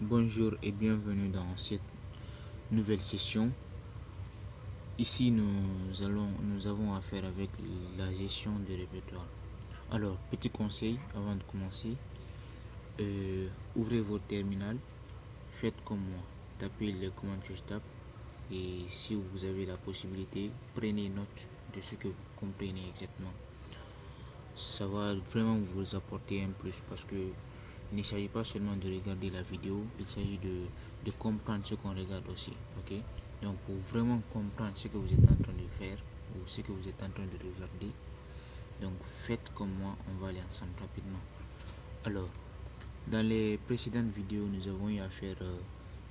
Bonjour et bienvenue dans cette nouvelle session. Ici, nous avons affaire avec la gestion des répertoires. Alors, petit conseil avant de commencer, ouvrez votre terminal, faites comme moi, tapez les commandes que je tape et si vous avez la possibilité, prenez note de ce que vous comprenez exactement. Ça va vraiment vous apporter un plus parce que il ne s'agit pas seulement de regarder la vidéo, il s'agit de comprendre ce qu'on regarde aussi. Ok, donc pour vraiment comprendre ce que vous êtes en train de faire ou ce que vous êtes en train de regarder, donc faites comme moi, on va aller ensemble rapidement. Alors, dans les précédentes vidéos, nous avons eu à faire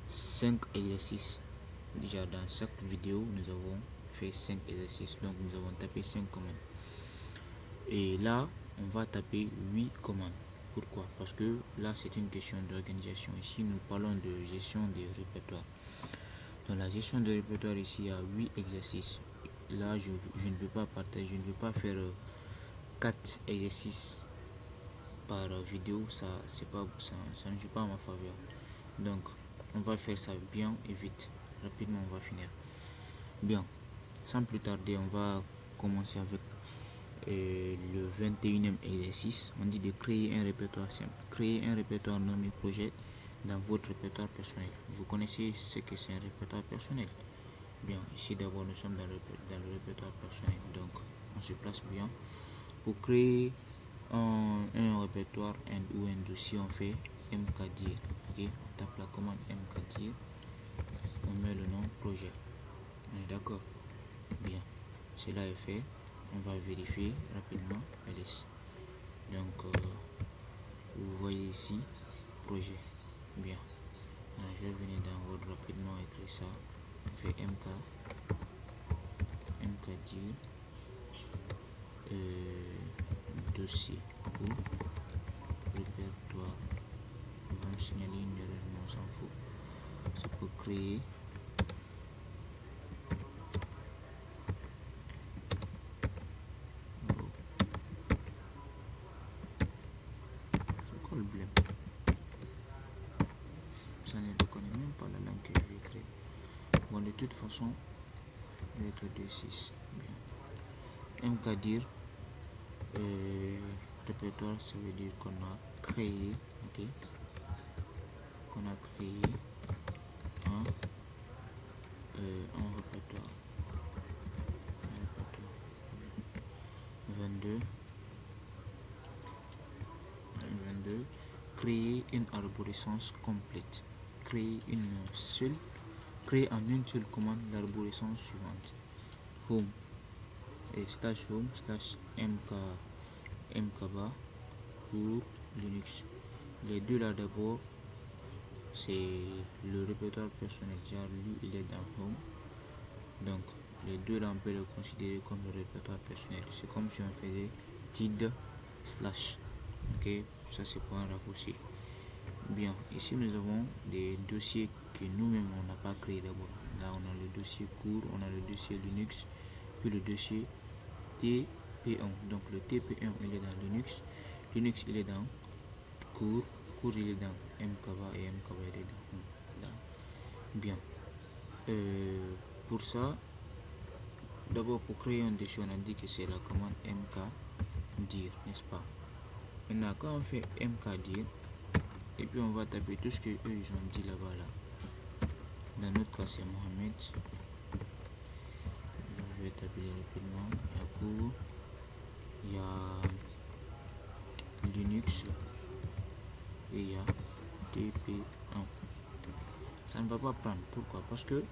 5 exercices. Déjà dans chaque vidéo, nous avons fait 5 exercices, donc nous avons tapé 5 commandes. Et là, on va taper 8 commandes. Pourquoi? Parce que là, c'est une question d'organisation. Ici, nous parlons de gestion des répertoires. Dans la gestion des répertoires, ici, il y a 8 exercices. Là, je ne veux pas partager, je ne veux pas faire 4 exercices par vidéo. Ça ne joue pas en ma faveur. Donc, on va faire ça bien et vite. Rapidement, on va finir. Bien, sans plus tarder, on va commencer avec le 21e exercice. On dit de créer un répertoire simple. Créer un répertoire nommé projet dans votre répertoire personnel. Vous connaissez ce que c'est un répertoire personnel? Bien, ici d'abord nous sommes dans le répertoire personnel. Donc, on se place bien. Pour créer un répertoire ou un dossier, on fait mkdir. Ok, on tape la commande mkdir. On met le nom projet. On est d'accord? Bien, cela est fait. On va vérifier rapidement ls. Donc vous voyez ici projet. Bien, donc, je vais venir dans votre rapidement écrire ça. On fait mkdir dossier ou répertoire. On va me signaler une erreur, mais on s'en fout. C'est pour créer c'est quoi le blême? Ça ne reconnaît même pas la langue que je vais créer. Bon, de toute façon, lettre 2.6. Bien. mkdir répertoire, ça veut dire qu'on a créé, ok, qu'on a créé un répertoire. 22, créer une arborescence complète. Créer en une seule commande l'arborescence suivante. Home et /home mkba pour Linux. Les deux là d'abord, c'est le répertoire personnel. Genre lui, il est dans home. Donc les deux là, on peut le considérer comme le répertoire personnel. C'est comme si on faisait tilde slash. Ok, ça c'est pour un raccourci. Bien, ici nous avons des dossiers que nous-mêmes on n'a pas créé d'abord. Là on a le dossier cours, on a le dossier Linux, puis le dossier TP1. Donc le TP1 il est dans Linux, Linux il est dans cours, cours il est dans mkba et mkba il est dans. Bien, pour ça, d'abord pour créer un dossier on a dit que c'est la commande mkdir, n'est-ce pas? Maintenant quand on fait mkdir, et puis on va taper tout ce que eux ils ont dit là-bas là. Dans notre cas c'est Mohamed. Je vais taper rapidement. Il y a cours, il y a Linux et il y a TP1. Ça ne va pas prendre. Pourquoi? Parce que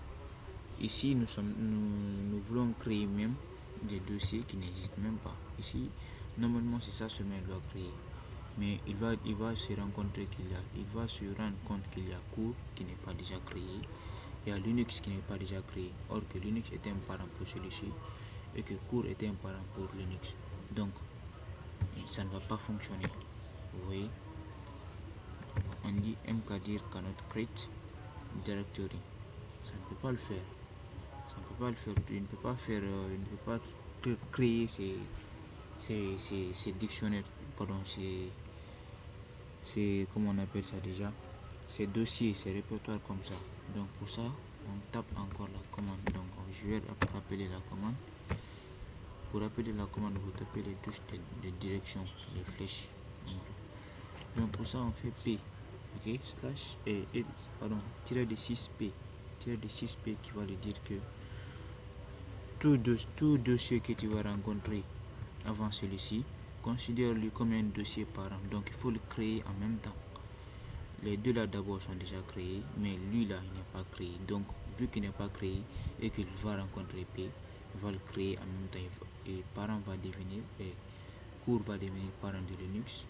ici nous voulons créer même des dossiers qui n'existent même pas. Ici normalement c'est ça seulement il doit créer. Mais il va se rencontrer il va se rendre compte qu'il y a cours qui n'est pas déjà créé. Il y a Linux qui n'est pas déjà créé. Or que Linux était un parent pour celui-ci et que cours était un parent pour Linux. Donc ça ne va pas fonctionner. Vous voyez? On dit mkdir cannot create directory. Ça ne peut pas le faire. Ça ne peut pas le faire. Il ne peut pas faire. Il ne peut pas créer ces dictionnaires. Pardon, c'est comment on appelle ça déjà? ces dossiers, ces répertoires comme ça. Donc pour ça, on tape encore la commande. Donc je vais rappeler la commande. Pour appeler la commande, vous tapez les touches de direction, les flèches. Donc pour ça, on fait P, ok, slash, pardon, tiré de 6P, tiré de 6P qui va lui dire que tout dossier que tu vas rencontrer avant celui-ci, considère-le comme un dossier parent. Donc il faut le créer en même temps. Les deux là d'abord sont déjà créés, mais lui là il n'est pas créé. Donc vu qu'il n'est pas créé et qu'il va rencontrer P, il va le créer en même temps. Et parent va devenir, et cours va devenir parent de Linux.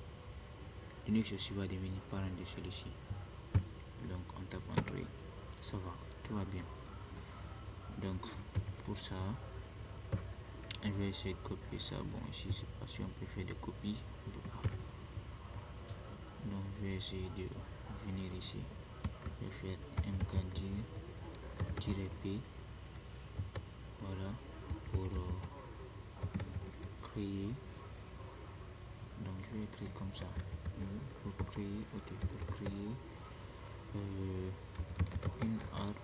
Linux aussi va devenir parent de celui-ci. Donc on tape Android, ça va, tout va bien. Donc pour ça, je vais essayer de copier ça. Bon, ici c'est pas si on peut faire des copies. Donc je vais essayer de venir ici. Je vais faire mkdir-p, voilà, pour créer. Donc je vais écrire comme ça. Pour créer, ok, pour créer une art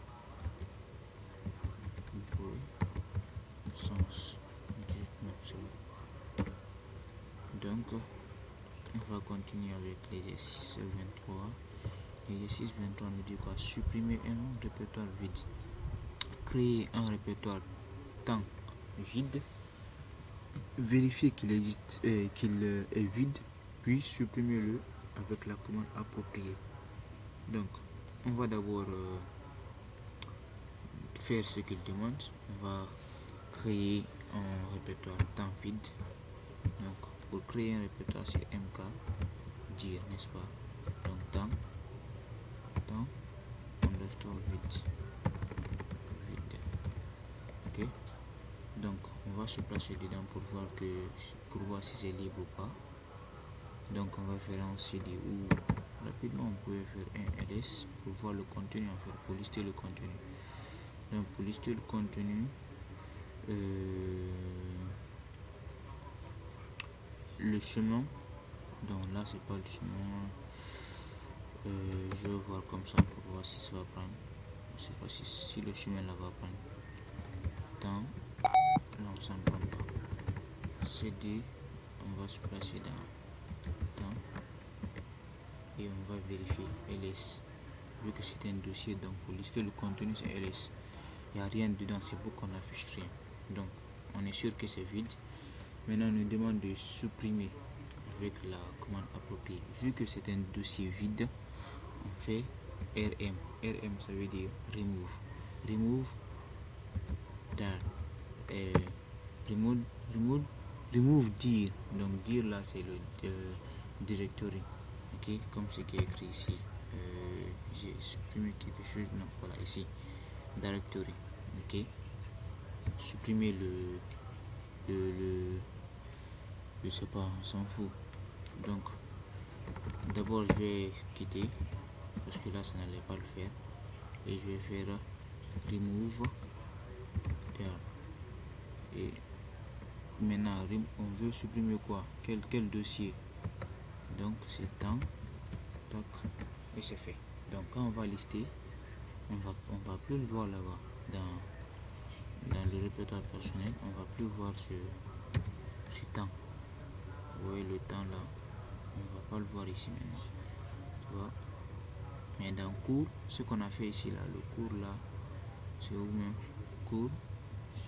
sens. Non, c'est bon. Donc on va continuer avec l'exercice 23. L'exercice 23 nous dit quoi? Supprimer un répertoire vide. Créer un répertoire temps vide. Vérifier qu'il existe et qu'il est vide, puis supprimer-le avec la commande appropriée. Donc on va d'abord faire ce qu'il demande. On va créer un répertoire temps vide. Donc pour créer un répertoire, c'est mk dire, n'est-ce pas? Donc temps underscore vide. Ok, donc on va se placer dedans pour voir si c'est libre ou pas. Donc on va faire un cd ou rapidement on peut faire un ls pour voir le contenu, en fait, pour lister le contenu. Donc pour lister le contenu, le chemin, donc là c'est pas le chemin, je vais voir comme ça pour voir si ça va prendre. Je sais pas si le chemin là va prendre. Temps, non ça ne prend pas. cd, on va se placer dans temps et on va vérifier ls. Vu que c'est un dossier, donc pour lister le contenu c'est ls. Il n'y a rien dedans, c'est pour qu'on affiche rien. Donc on est sûr que c'est vide. Maintenant on nous demande de supprimer avec la commande appropriée. Vu que c'est un dossier vide, on fait rm. Rm ça veut dire remove. Remove dir. Donc dir là c'est le directory. Ok, comme ce qui est écrit ici. J'ai supprimé quelque chose, non, voilà, ici directory. Ok, supprimer je sais pas, on s'en fout. Donc d'abord je vais quitter parce que là ça n'allait pas le faire et je vais faire remove there. Et maintenant on veut supprimer quoi? Quel dossier? Donc c'est temps, tac, et c'est fait. Donc quand on va lister, on va plus le voir là-bas dans le répertoire personnel. On va plus voir ce temps. Vous voyez le temps là, on va pas le voir ici maintenant, tu vois. Mais dans cours, ce qu'on a fait ici là, le cours là, c'est où même cours.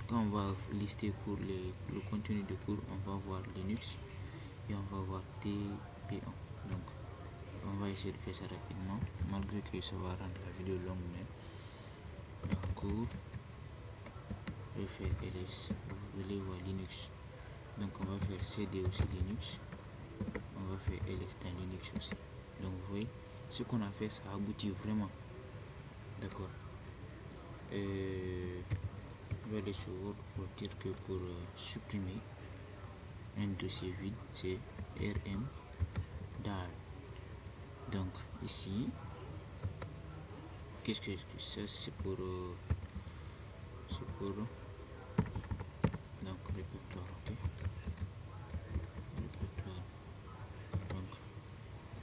Quand on va lister cours, le contenu de cours, on va voir Linux et on va voir TP1. Donc on va essayer de faire ça rapidement, malgré que ça va rendre la vidéo longue. Mais dans cours, je vais faire ls, vous allez voir Linux. Donc on va faire cd aussi Linux, on va faire ls dans Linux aussi. Donc vous voyez, ce qu'on a fait, ça aboutit vraiment. D'accord. Je vais aller sur Word pour dire que pour supprimer un dossier vide, c'est rm dar. Donc ici, qu'est-ce que ça c'est pour donc répertoire, ok, répertoire. Donc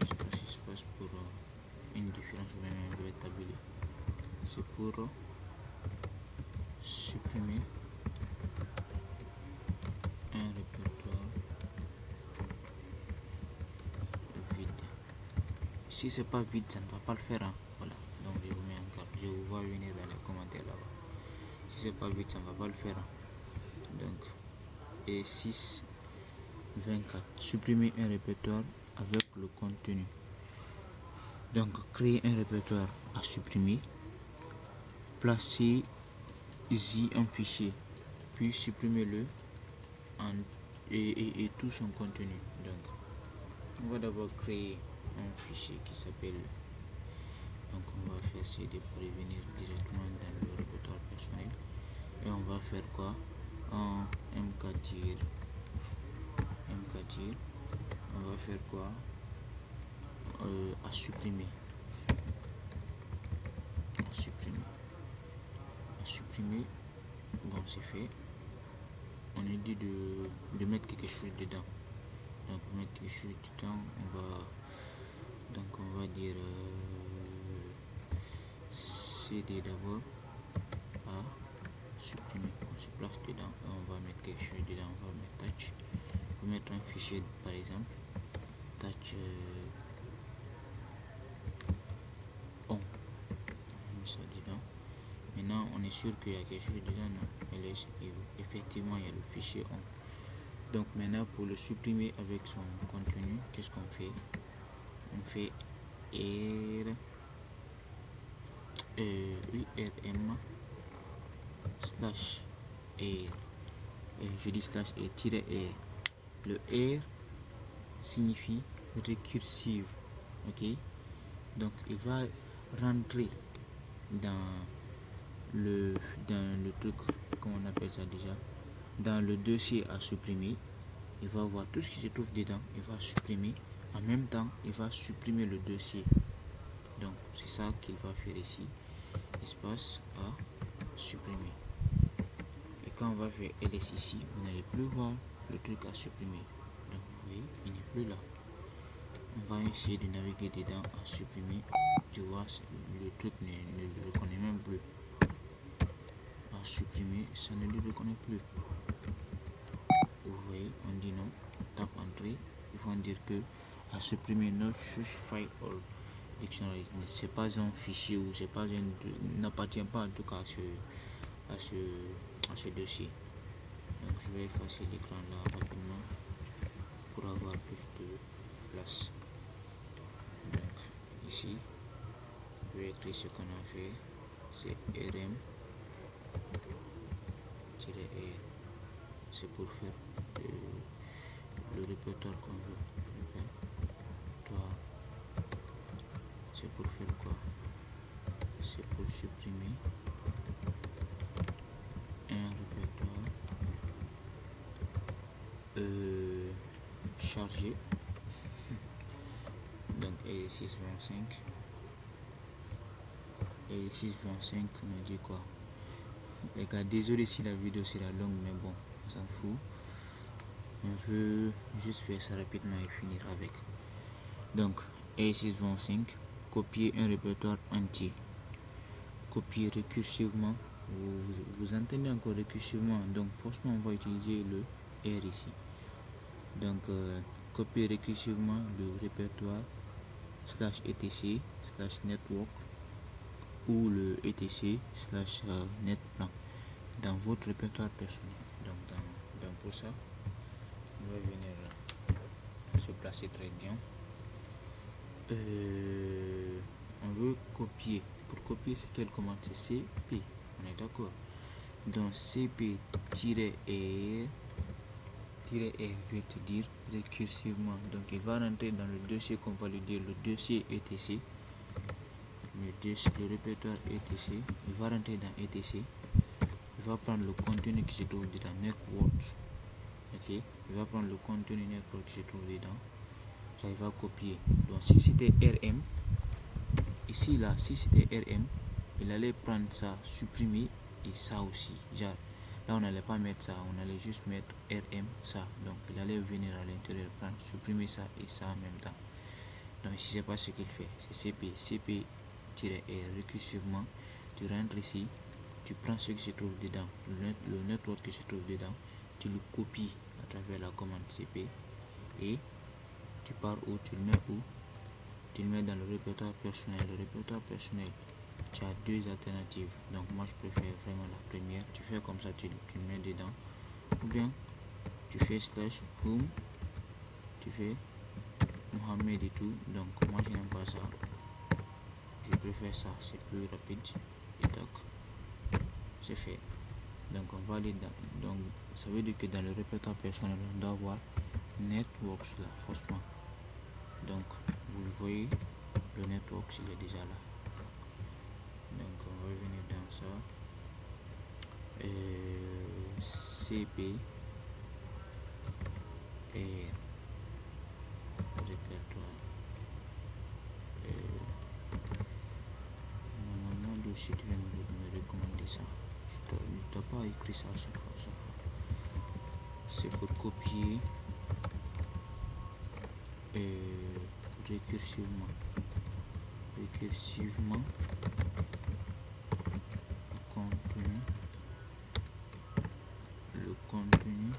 je sais pas si se passe pour une une différence ou même un vrai tablier. C'est pour supprimer un répertoire vide. Si c'est pas vide, ça ne va pas le faire. Voilà, donc je vous mets en garde. Je vous vois venir dans les commentaires là-bas. Si c'est pas vide, ça ne va pas le faire. Donc, et 6, 24. Supprimer un répertoire avec le contenu. Donc, créer un répertoire à supprimer. Placez-y un fichier, puis supprimez-le et tout son contenu. Donc, on va d'abord créer un fichier qui s'appelle, donc on va faire cd pour revenir directement dans le répertoire personnel et on va faire quoi en mkdir, on va faire quoi à supprimer, bon c'est fait. On est dit de mettre quelque chose dedans. Donc pour mettre quelque chose dedans, on va dire cd d'abord à supprimer. On se place dedans et on va mettre quelque chose dedans. On va mettre touch. On va mettre un fichier par exemple touch on met ça dedans. Maintenant on est sûr qu'il y a quelque chose dedans. Non, effectivement il y a le fichier on. Donc maintenant pour le supprimer avec son contenu, qu'est-ce qu'on fait? On fait urm slash air, je dis slash air tiret air. Le air signifie récursive, ok? Donc il va rentrer dans le truc, comment on appelle ça déjà, dans le dossier à supprimer. Il va voir tout ce qui se trouve dedans, il va supprimer. En même temps, il va supprimer le dossier. Donc, c'est ça qu'il va faire ici. Espace à supprimer. Et quand on va faire ls ici, vous n'allez plus voir le truc à supprimer. Donc, vous voyez, il n'est plus là. On va essayer de naviguer dedans à supprimer. Tu vois, le truc ne le reconnaît même plus. À supprimer, ça ne le reconnaît plus. Vous voyez, on dit non, on tape entrée, ils vont dire que à supprimer no choose file or dictionary, c'est pas un fichier ou c'est pas n'appartient pas en tout cas à ce dossier. Donc je vais effacer l'écran là rapidement pour avoir plus de place. Donc ici, je vais écrire ce qu'on a fait, c'est rm-r. C'est pour faire le répertoire qu'on veut. C'est pour faire quoi? C'est pour supprimer un répertoire chargé. Donc et 625 me dit quoi? Les gars, désolé si la vidéo sera longue, mais bon, on s'en fout. On veut juste faire ça rapidement et finir avec. Donc A625, copier un répertoire entier. Copier récursivement. Vous entendez encore récursivement, donc forcément on va utiliser le R ici. Donc copier récursivement le répertoire /etc /network ou le etc /netplan dans votre répertoire personnel. Donc pour ça, on va venir se placer très bien. On veut copier. Pour copier, c'est quelle commande? C'est cp. On est d'accord. Donc cp-r veut te dire récursivement. Donc il va rentrer dans le dossier qu'on va lui dire le dossier etc. Le répertoire etc. Il va rentrer dans etc. Il va prendre le contenu qui se trouve dans network. Ok. Il va prendre le contenu network qui se trouve dedans. Ça il va copier. Donc si c'était rm, ici là, si c'était rm, il allait prendre ça, supprimer et ça aussi. Genre là on n'allait pas mettre ça, on allait juste mettre rm ça. Donc il allait venir à l'intérieur prendre, supprimer ça et ça en même temps. Donc ici c'est pas ce qu'il fait, c'est cp-r récursivement. Tu rentres ici, tu prends ce qui se trouve dedans, le network qui se trouve dedans, tu le copies à travers la commande cp et tu pars où, tu le mets où, tu le mets dans le répertoire personnel. Le répertoire personnel, tu as deux alternatives. Donc moi je préfère vraiment la première. Tu fais comme ça, tu le mets dedans. Ou bien tu fais /home, tu fais Mohamed et tout. Donc moi je n'aime pas ça. Je préfère ça, c'est plus rapide. Et donc c'est fait. Donc on va aller dans. Donc ça veut dire que dans le répertoire personnel, on doit avoir networks là, forcément. Donc vous le voyez, le network il est déjà là. Donc on va revenir dans ça. cp et répertoire. Normalement dossier tu viens me recommander ça. Je ne dois pas écrire ça à chaque fois. C'est pour copier récursivement le contenu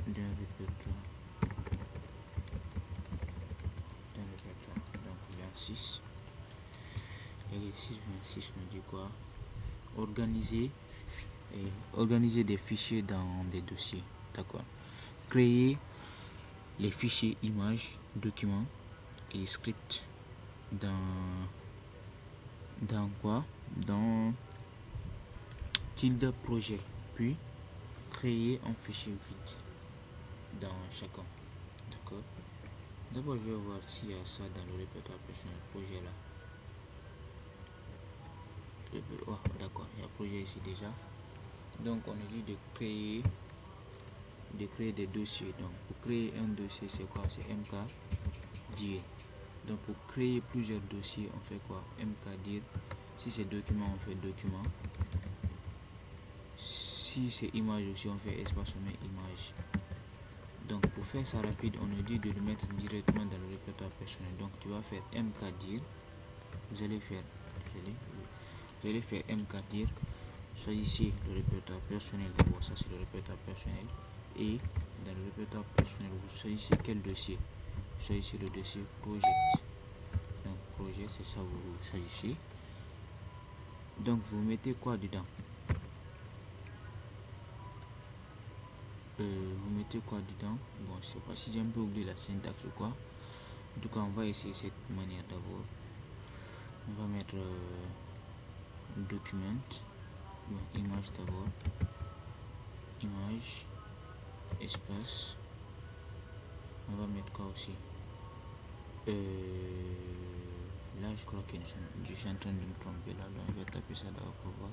d'un répertoire. Donc 26. L'exercice 26 nous dit quoi? Organiser des fichiers dans des dossiers. D'accord. Créer les fichiers images, documents et scripts dans quoi? Dans tilde projet. Puis créer un fichier vide dans chacun. D'accord. D'abord je vais voir s'il y a ça dans le répertoire personnel projet là. Oh, d'accord, il y a projet ici déjà. Donc on est dit de créer des dossiers. Donc pour créer un dossier c'est quoi? C'est mkdir. Donc pour créer plusieurs dossiers on fait quoi? Mkdir. Si c'est document on fait document. Si c'est image aussi on fait espace on met image. Donc pour faire ça rapide on nous dit de le mettre directement dans le répertoire personnel. Donc tu vas faire mkdir. Vous allez faire mkdir. Choisissez le répertoire personnel d'abord, ça c'est le répertoire personnel. Et dans le répertoire personnel vous choisissez quel dossier? Vous choisissez le dossier project. Donc projet c'est ça vous choisissez. Donc vous mettez quoi dedans? Bon je sais pas si j'ai un peu oublié la syntaxe ou quoi. En tout cas on va essayer cette manière d'abord. On va mettre document. Bon, image d'abord. Image. Espace. On va mettre quoi aussi? Là je crois que je suis en train de me tromper là. Donc je vais taper ça d'abord pour voir.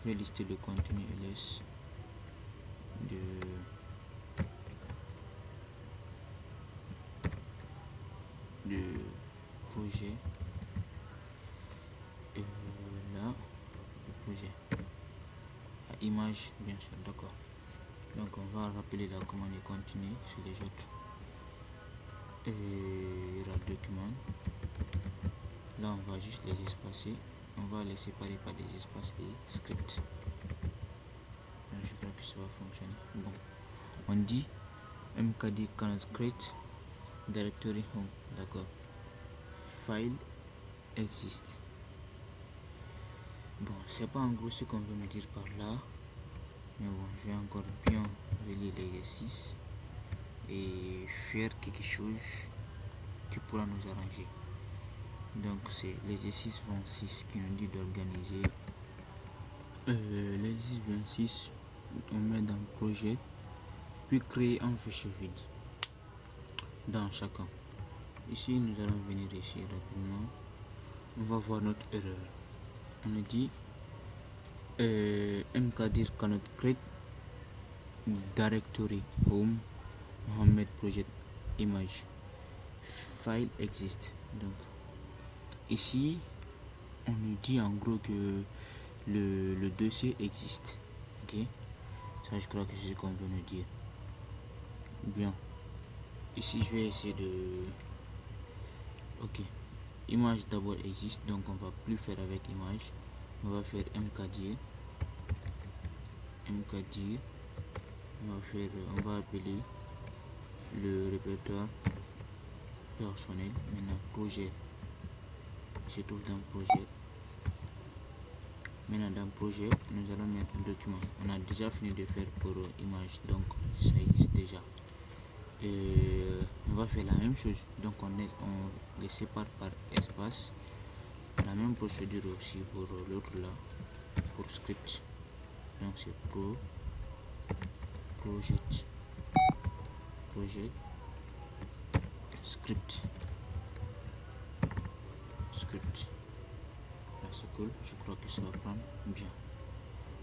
Je vais lister le contenu ls de projet. Là le projet image bien sûr, d'accord. Donc on va rappeler la commande et continuer sur les autres. Il y aura document. Là on va juste les espacer, on va les séparer par des espaces et script. Donc, je crois que ça va fonctionner. Bon, on dit mkdir cannot create directory home, d'accord. File exist. Bon, c'est pas en gros ce qu'on veut me dire par là, mais bon, je vais encore bien relire l'exercice et faire quelque chose qui pourra nous arranger. Donc c'est l'exercice 26 qui nous dit d'organiser. L'exercice 26, on met dans le projet, puis créer un fichier vide dans chacun. Ici nous allons venir ici rapidement. On va voir notre erreur. On nous dit mkdir cannot create directory home Mohamed project image file exist. Donc ici on nous dit en gros que le dossier existe. Ok, ça je crois que c'est ce qu'on veut nous dire. Bien, ici je vais essayer de... Ok, image d'abord existe, donc on va plus faire avec image. On va faire mkdir, on va appeler le répertoire personnel. Maintenant projet se trouve dans projet. Maintenant dans projet nous allons mettre document. On a déjà fini de faire pour image, donc ça existe déjà. On va faire la même chose, donc on les sépare par espace. La même procédure aussi pour l'autre là, pour script. Donc c'est projet script. Là c'est cool, je crois que ça va prendre bien.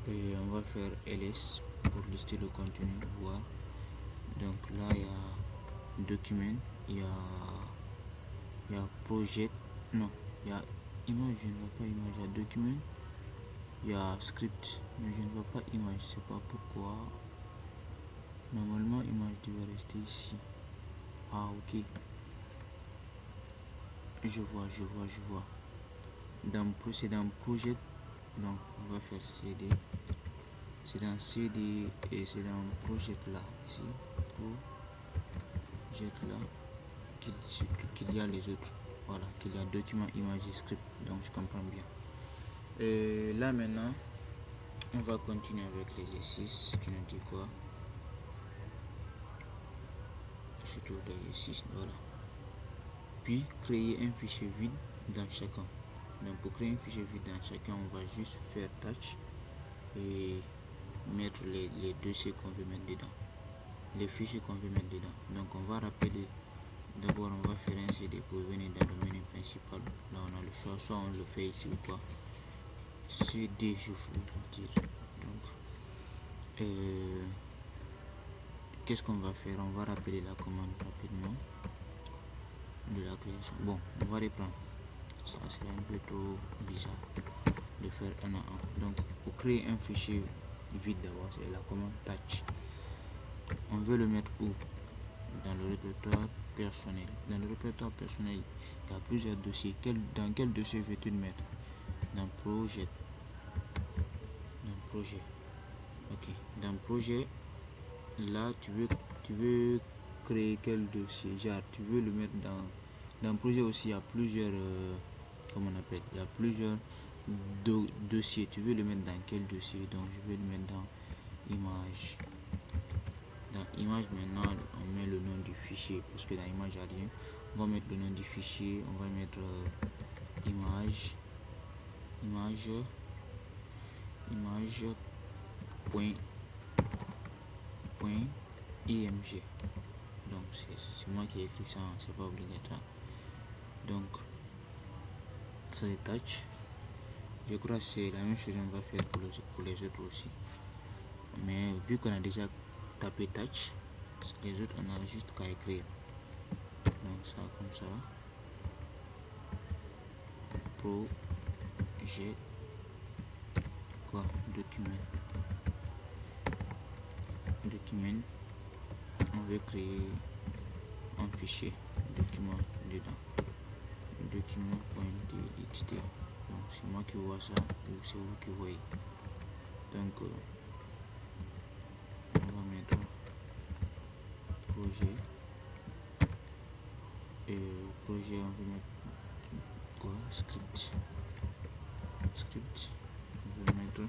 Et on va faire ls pour lister le contenu, voir. Donc là il y a document, il y a projet, non, il y a image, je ne vois pas image, il y a document, il y a script, mais je ne vois pas image, je sais pas pourquoi. Normalement image devait rester ici. Ah ok, je vois. C'est dans projet, donc on va faire cd. C'est dans cd et c'est dans projet là, ici, projet là, qu'il y a les autres. Voilà, qu'il y a document, image et script, donc je comprends bien. Et là maintenant, on va continuer avec l'exercice qui nous dit quoi? Je trouve l'exercice, voilà. Puis créer un fichier vide dans chacun. Donc pour créer un fichier vide dans chacun, on va juste faire touch et mettre les dossiers qu'on veut mettre dedans, les fichiers qu'on veut mettre dedans. Donc on va rappeler, d'abord on va faire un cd pour venir dans le menu principal. Là on a le choix, soit on le fait ici ou quoi. cd je veux dire. Donc qu'est-ce qu'on va faire? On va rappeler la commande rapidement de la création. Bon, on va reprendre. Ça serait un peu trop bizarre de faire un à un. Donc pour créer un fichier vide d'abord, c'est la commande touch. On veut le mettre où? Dans le répertoire personnel. Dans le répertoire personnel, il y a plusieurs dossiers. Dans quel dossier veux-tu le mettre? Dans projet. Ok. Dans projet, là tu veux créer quel dossier? Genre tu veux le mettre dans projet aussi. Il y a plusieurs comment on appelle, il y a plusieurs dossiers. Tu veux le mettre dans quel dossier? Donc je vais le mettre dans image. Dans image, maintenant on met le nom du fichier parce que dans image il n'y a rien. On va mettre le nom du fichier, on va mettre image point img. Donc c'est moi qui ai écrit ça, c'est pas obligatoire. Donc ça c'est touch. Je crois que c'est la même chose on va faire pour les autres aussi, mais vu qu'on a déjà tapé touch, les autres on a juste qu'à écrire. Donc ça comme ça, projet quoi, document, on veut créer un fichier document dedans, document.txt. donc c'est moi qui vois ça ou c'est vous qui voyez. Donc on va mettre projet, et projet on va mettre quoi, script, on va mettre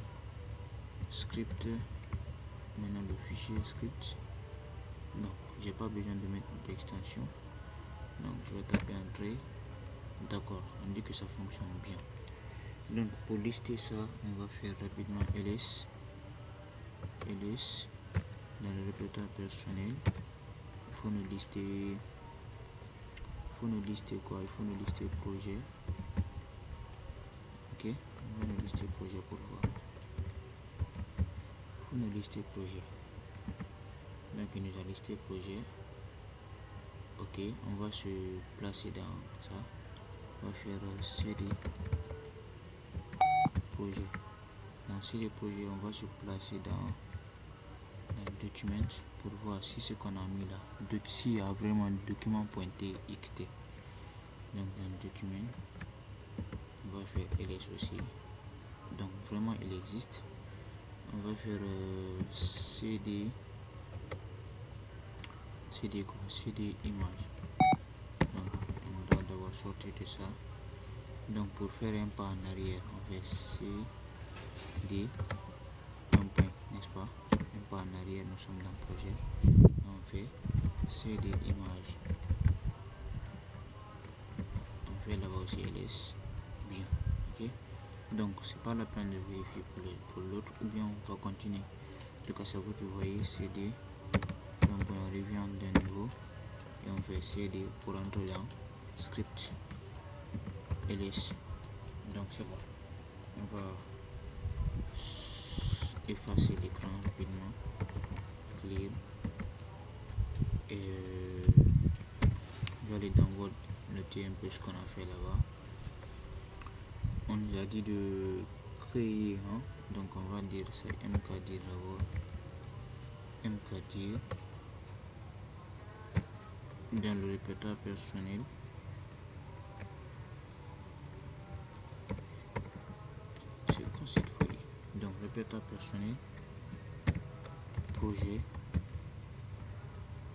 script. Maintenant le fichier script, non, j'ai pas besoin de mettre d'extension, donc je vais taper entrée. D'accord, on dit que ça fonctionne bien. Donc pour lister ça, on va faire rapidement ls dans le répertoire personnel. Il faut nous lister quoi? Il faut nous lister projet. Ok, on va nous lister projet pour voir. Il faut nous lister projet. Donc il nous a listé projet. Ok, on va se placer dans ça. On va faire cd projet. Dans cd projet, on va se placer dans document pour voir si ce qu'on a mis là, s'il y a vraiment le document pointé xt. Donc dans le document, on va faire ls aussi. Donc vraiment il existe. On va faire cd image. Donc on doit d'abord sortir de ça. Donc pour faire un pas en arrière, on fait cd un point, n'est-ce pas? Un pas en arrière, nous sommes dans le projet. On fait cd image. On fait là-bas aussi ls. Bien, ok. Donc c'est pas la peine de vérifier pour l'autre, ou bien on va continuer. En tout cas, c'est vous qui voyez cd. Donc on revient d'un niveau et on fait cd pour entrer dans script ls. Donc c'est bon. On va effacer l'écran rapidement, clear, et je vais aller dans Word, noter un peu ce qu'on a fait là-bas. On nous a dit de créer, hein? Donc on va dire ça mkdir d'abord, mkdir dans le répertoire personnel. C'est quoi cette folie? Donc répertoire personnel, projet,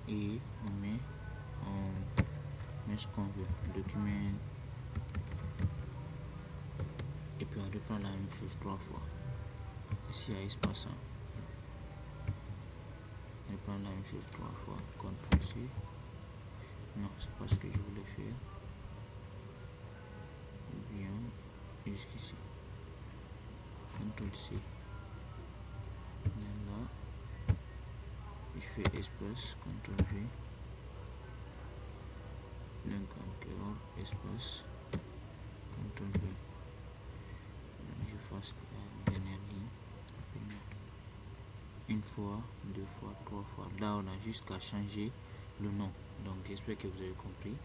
et on met ce qu'on veut, document, et puis on reprend la même chose 3 fois. Ici il y a espace, hein? On reprend la même chose 3 fois, CTRL C. Non, c'est pas ce que je voulais faire. Bien, jusqu'ici. CTRL C. Là, je fais espace, CTRL V. Donc encore espace, CTRL V. Je fasse la dernière ligne. Une fois, 2 fois, 3 fois. Là, on a juste qu'à changer le nom. Donc, j'espère que vous avez compris.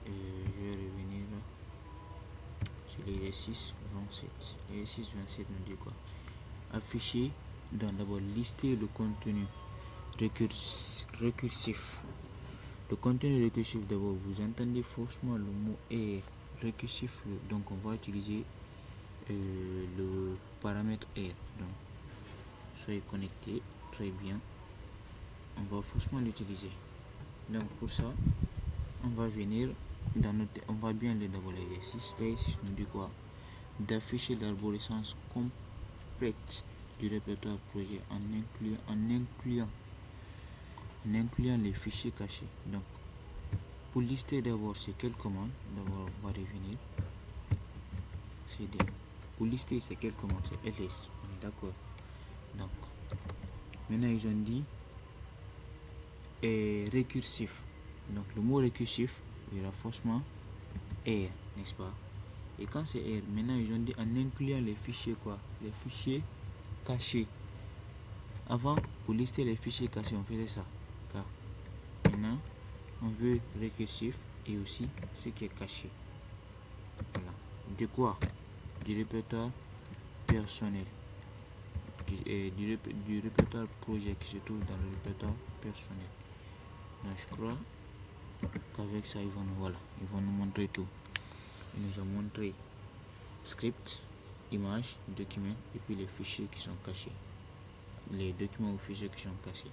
Et je vais revenir sur l'exercice 27. L'exercice 27 nous dit quoi? Afficher, d'abord lister le contenu récursif. Le contenu récursif, d'abord, vous entendez forcément le mot R. Récursif, donc on va utiliser le paramètre R. Donc, soyez connectés, très bien. On va forcément l'utiliser. Donc pour ça, on va venir dans notre, on va bien aller d'abord l'exercice. L'exercice nous dit quoi? D'afficher l'arborescence complète du répertoire projet en incluant les fichiers cachés. Donc pour lister d'abord c'est quelle commande? D'abord on va revenir cd. Pour lister c'est quelle commande? C'est ls. On est d'accord. Donc maintenant ils ont dit récursif. Donc le mot récursif il y aura forcément R, n'est-ce pas? Et quand c'est R, maintenant ils ont dit en incluant les fichiers quoi? Les fichiers cachés. Avant, pour lister les fichiers cachés, on faisait ça. Car maintenant, on veut récursif et aussi ce qui est caché. Voilà. De quoi? Du répertoire personnel. Du répertoire projet qui se trouve dans le répertoire personnel. Donc je crois qu'avec ça ils vont nous montrer tout. Ils nous ont montré script, image, document et puis les fichiers qui sont cachés. Les documents ou fichiers qui sont cachés,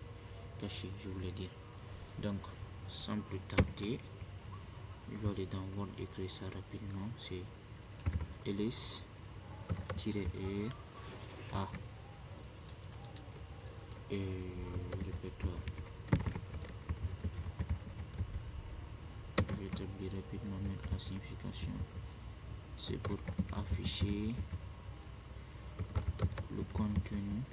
je voulais dire. Donc sans plus tarder, je vais aller dans Word et créer ça rapidement. C'est ls-r a et répertoire. Je vais établir rapidement mettre la signification. C'est pour afficher le contenu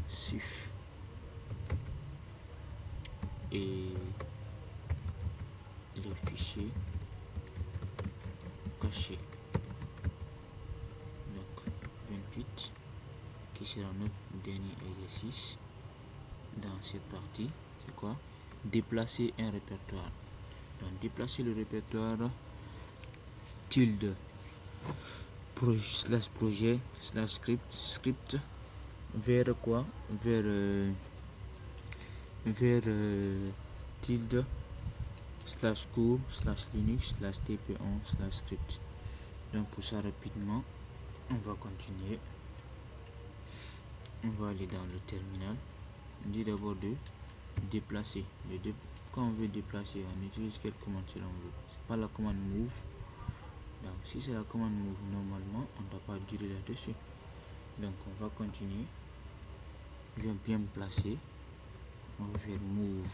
récursif et les fichiers cachés. Donc 28 qui sera notre dernier exercice dans cette partie. C'est quoi? Déplacer un répertoire. Donc déplacer le répertoire tilde slash projet slash script vers quoi, vers tilde slash cours slash linux slash tp1 slash script. Donc pour ça, rapidement on va continuer, on va aller dans le terminal. On dit d'abord de déplacer quand on veut déplacer, on utilise quelle commande si l'on veut. C'est pas la commande move. Donc si c'est la commande move, normalement on ne doit pas durer là-dessus. Donc on va continuer, je vais bien me placer, on va faire move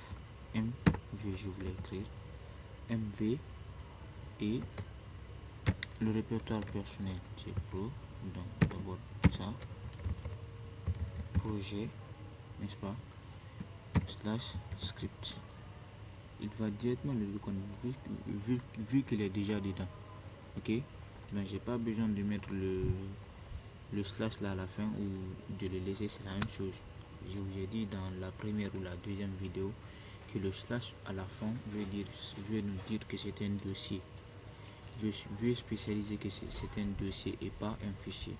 mv, je voulais écrire mv, et le répertoire personnel c'est pro. Donc d'abord ça, projet, n'est-ce pas, slash script. Il va directement le reconnaître vu qu'il est déjà dedans. Ok, donc j'ai pas besoin de mettre le slash là à la fin ou de le laisser, c'est la même chose. Je vous ai dit dans la première ou la deuxième vidéo que le slash à la fin veut nous dire que c'est un dossier. Je veux spécialiser que c'est un dossier et pas un fichier.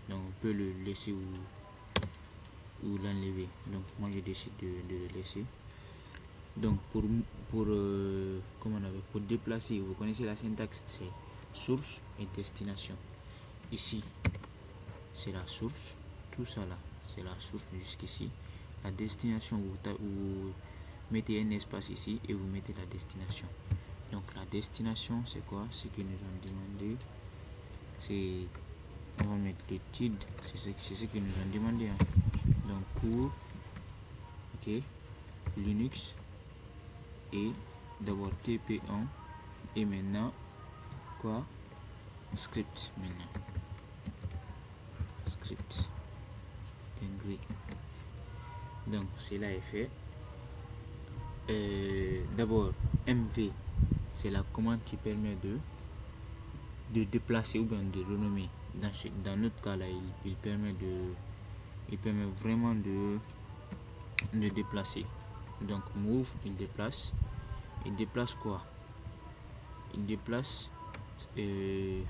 Donc on peut le laisser ou l'enlever. Donc moi je décide de le laisser. Donc pour déplacer, vous connaissez la syntaxe, c'est source et destination. Ici c'est la source, tout ça là c'est la source jusqu'ici. La destination, vous mettez un espace ici et vous mettez la destination. Donc la destination c'est quoi? Ce qu'ils nous ont demandé, c'est, on va mettre le tilde, c'est ce qu'ils nous ont demandé, hein. Donc pour ok Linux, et d'abord TP1 et maintenant quoi, script. Maintenant script gris. Donc cela est fait. D'abord mv, c'est la commande qui permet de déplacer ou bien de renommer. Dans notre cas là, il permet vraiment de déplacer. Donc move, il déplace quoi, il déplace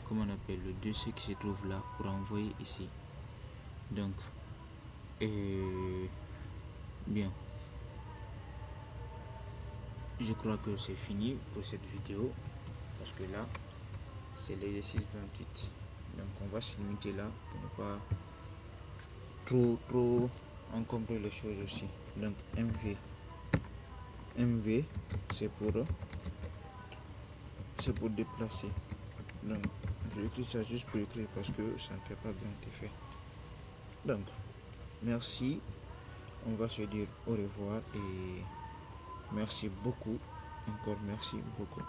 comment on appelle le dossier qui se trouve là pour envoyer ici. Donc bien, je crois que c'est fini pour cette vidéo, parce que là c'est l'exercice 28. Donc on va se limiter là pour ne pas trop encombrer les choses aussi. Donc mv c'est pour déplacer. Donc j'ai écrit ça juste pour écrire parce que ça ne fait pas grand effet. Donc merci, on va se dire au revoir et merci beaucoup, encore merci beaucoup.